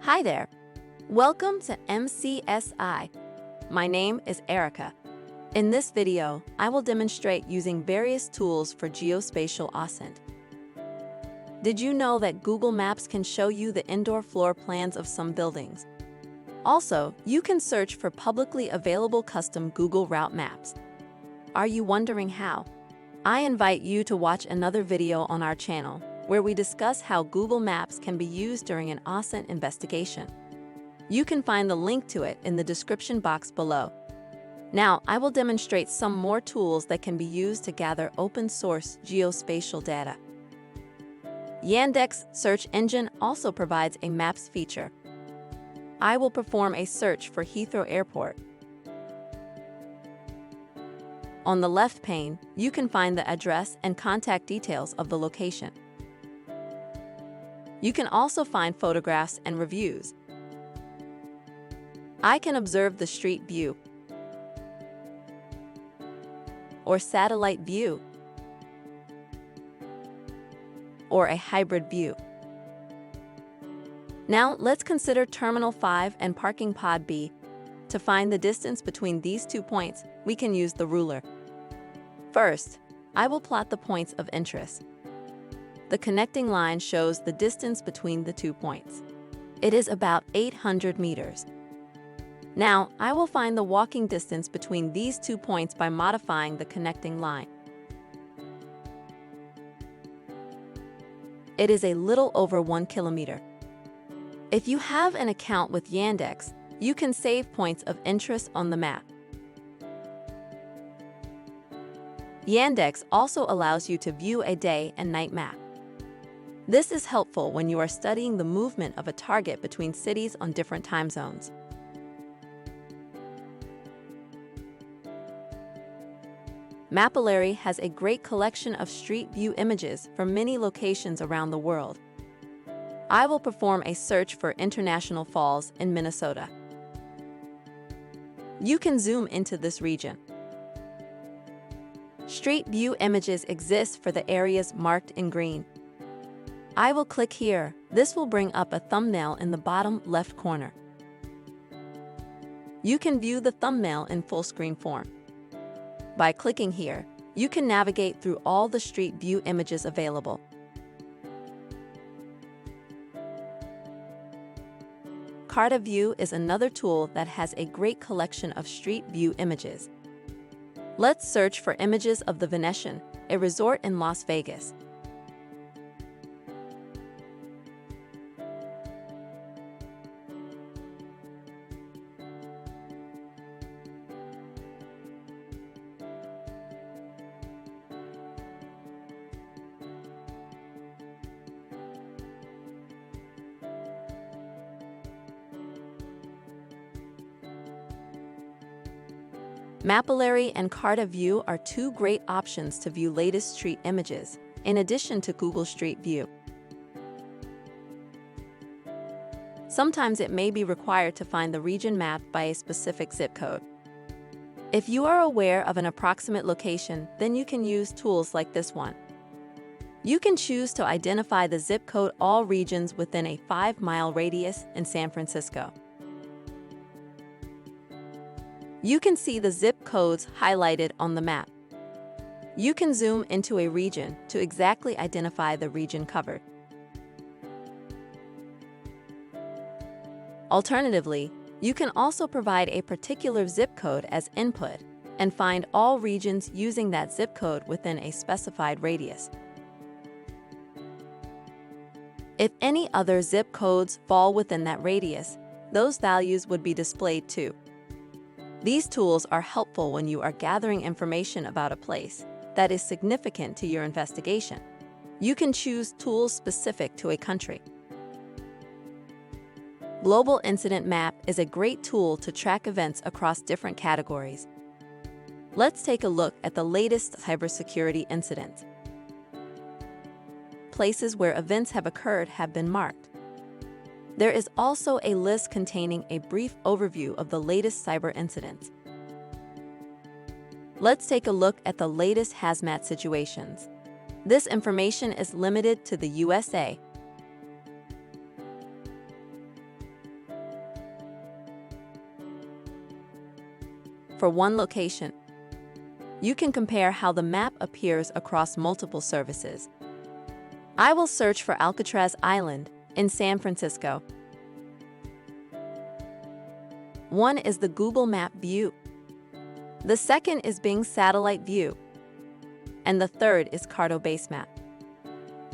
Hi there. Welcome to MCSI. My name is Erica. In this video, I will demonstrate using various tools for geospatial OSINT. Did you know that Google Maps can show you the indoor floor plans of some buildings? Also, you can search for publicly available custom Google route maps. Are you wondering how? I invite you to watch another video on our channel where we discuss how Google Maps can be used during an OSINT investigation. You can find the link to it in the description box below. Now, I will demonstrate some more tools that can be used to gather open-source geospatial data. Yandex search engine also provides a Maps feature. I will perform a search for Heathrow Airport. On the left pane, you can find the address and contact details of the location. You can also find photographs and reviews. I can observe the street view or satellite view or a hybrid view. Now let's consider Terminal 5 and Parking Pod B. To find the distance between these 2 points, we can use the ruler. First, I will plot the points of interest. The connecting line shows the distance between the 2 points. It is about 800 meters. Now, I will find the walking distance between these 2 points by modifying the connecting line. It is a little over 1 kilometer. If you have an account with Yandex, you can save points of interest on the map. Yandex also allows you to view a day and night map. This is helpful when you are studying the movement of a target between cities on different time zones. Mapillary has a great collection of street view images from many locations around the world. I will perform a search for International Falls in Minnesota. You can zoom into this region. Street view images exist for the areas marked in green. I will click here. This will bring up a thumbnail in the bottom left corner. You can view the thumbnail in full screen form. By clicking here, you can navigate through all the street view images available. Carta View is another tool that has a great collection of street view images. Let's search for images of the Venetian, a resort in Las Vegas. Mapillary and Carta View are two great options to view latest street images, in addition to Google Street View. Sometimes it may be required to find the region mapped by a specific zip code. If you are aware of an approximate location, then you can use tools like this one. You can choose to identify the zip code all regions within a 5-mile radius in San Francisco. You can see the zip codes highlighted on the map. You can zoom into a region to exactly identify the region covered. Alternatively, you can also provide a particular zip code as input and find all regions using that zip code within a specified radius. If any other zip codes fall within that radius, those values would be displayed too. These tools are helpful when you are gathering information about a place that is significant to your investigation. You can choose tools specific to a country. Global Incident Map is a great tool to track events across different categories. Let's take a look at the latest cybersecurity incidents. Places where events have occurred have been marked. There is also a list containing a brief overview of the latest cyber incidents. Let's take a look at the latest hazmat situations. This information is limited to the USA. for one location. You can compare how the map appears across multiple services. I will search for Alcatraz Island in San Francisco. One is the Google Map view. The second is Bing Satellite View. And the third is Cartobase Map.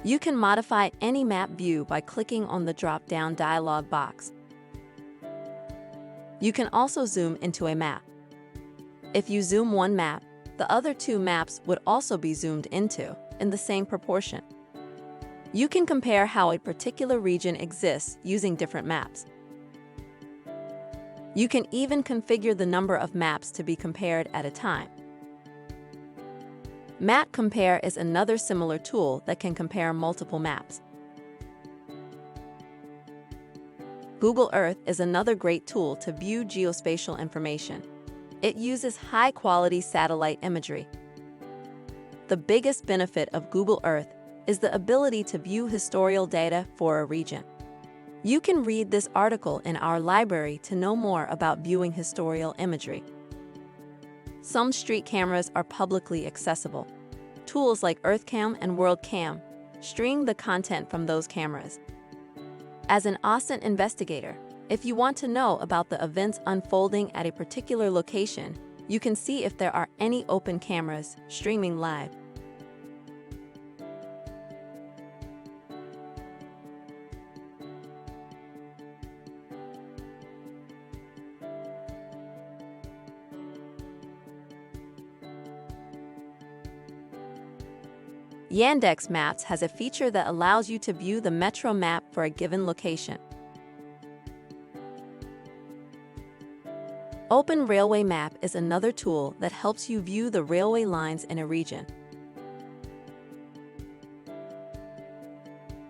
You can modify any map view by clicking on the drop-down dialog box. You can also zoom into a map. If you zoom one map, the other two maps would also be zoomed into in the same proportion. You can compare how a particular region exists using different maps. You can even configure the number of maps to be compared at a time. Map Compare is another similar tool that can compare multiple maps. Google Earth is another great tool to view geospatial information. It uses high-quality satellite imagery. The biggest benefit of Google Earth is the ability to view historical data for a region. You can read this article in our library to know more about viewing historical imagery. Some street cameras are publicly accessible. Tools like EarthCam and WorldCam stream the content from those cameras. As an OSINT investigator, if you want to know about the events unfolding at a particular location, you can see if there are any open cameras streaming live. Yandex Maps has a feature that allows you to view the metro map for a given location. Open Railway Map is another tool that helps you view the railway lines in a region.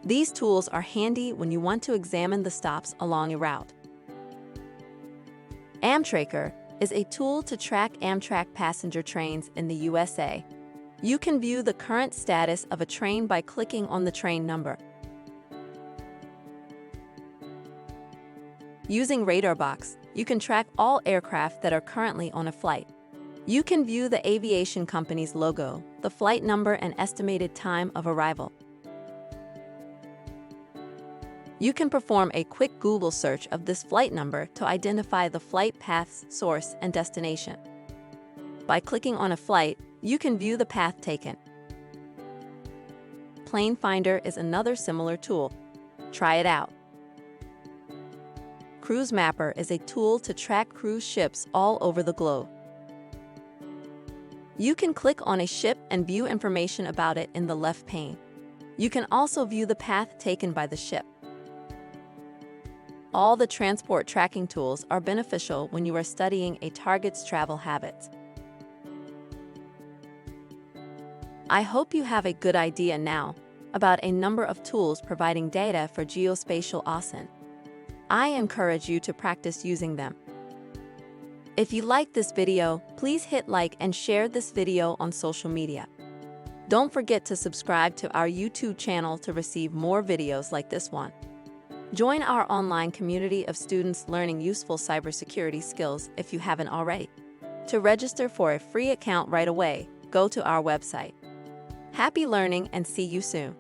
These tools are handy when you want to examine the stops along a route. Amtracker is a tool to track Amtrak passenger trains in the USA. You can view the current status of a train by clicking on the train number. Using RadarBox, you can track all aircraft that are currently on a flight. You can view the aviation company's logo, the flight number, and estimated time of arrival. You can perform a quick Google search of this flight number to identify the flight path's source and destination. By clicking on a flight, you can view the path taken. Plane Finder is another similar tool. Try it out. Cruise Mapper is a tool to track cruise ships all over the globe. You can click on a ship and view information about it in the left pane. You can also view the path taken by the ship. All the transport tracking tools are beneficial when you are studying a target's travel habits. I hope you have a good idea now about a number of tools providing data for geospatial OSINT. I encourage you to practice using them. If you like this video, please hit like and share this video on social media. Don't forget to subscribe to our YouTube channel to receive more videos like this one. Join our online community of students learning useful cybersecurity skills if you haven't already. To register for a free account right away, go to our website. Happy learning and see you soon.